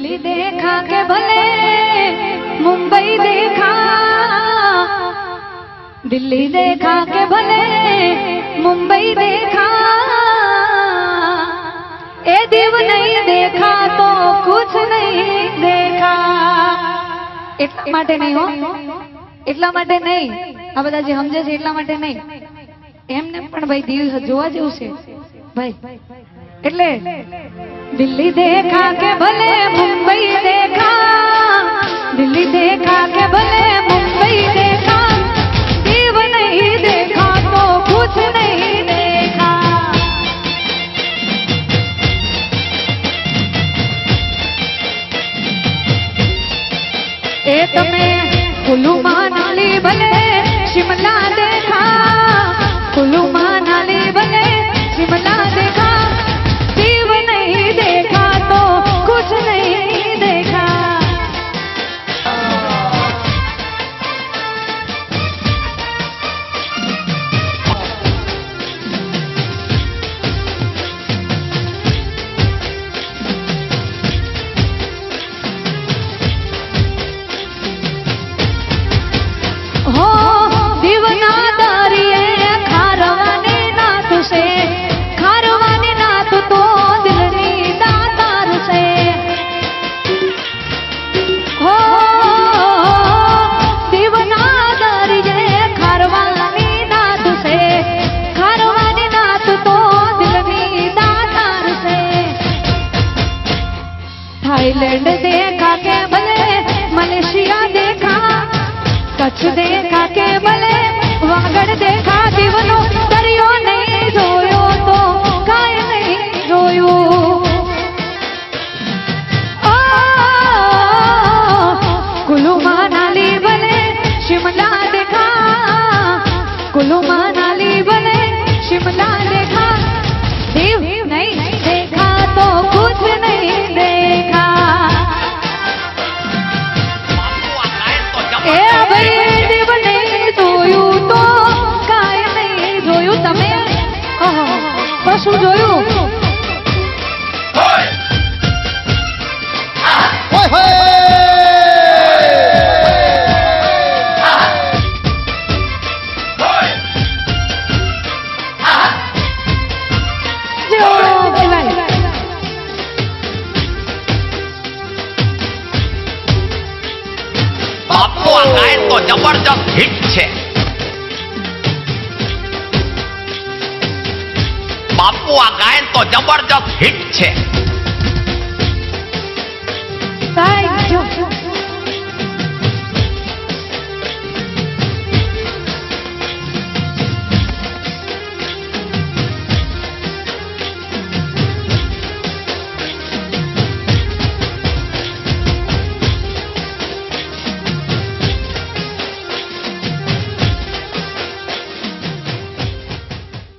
दिल्ली देखा के भले मुंबई देखा, दिल्ली देखा के भले मुंबई देखा, ए दिव नहीं देखा तो कुछ नहीं देखा। એટલા માટે નહીં હો, એટલા માટે નહીં, આ બધા જે સમજે છે એટલા માટે નહીં, એમને પણ ભાઈ દિલ જોવા જેવું છે ભાઈ। એટલે दिल्ली देखा के भले मुंबई देखा, दिल्ली देखा के भले मुंबई देखा, दिव नहीं देखा तो कुछ नहीं देखा। ए तमे कुल्लू मनाली भले शिमला देखा, कुल्लू मनाली भले शिमला देखा, दिव नहीं देखा तो कुछ नहीं देखा। हो दीवना दारिये खारवाने नाथ से, खारवाने नाथ तो दिलनी दातार से। हो दीवना दारिये खारवाने नाथ से, खारवाने नाथ तो दिलनी दातार से। थाईलैंड देखा के भले मलेशिया देखा, कच्छ देखा के भले वागड़ देखा, दीवनो दरियो नहीं जोयो तो काय नहीं जोयो। कुल्लू मनाली भले शिमला देखा, कुल्लू मनाली भले शिमला देखा, दिव नहीं देखा तो कुछ नहीं देखा। ए भाई दिव नहीं जोयू तो काय नहीं जोयू, तमे कशु जोयू? બાપુ આ ગાયન તો જબરજસ્ત હિટ છે, બાપુ આ ગાયન તો જબરજસ્ત હિટ છે।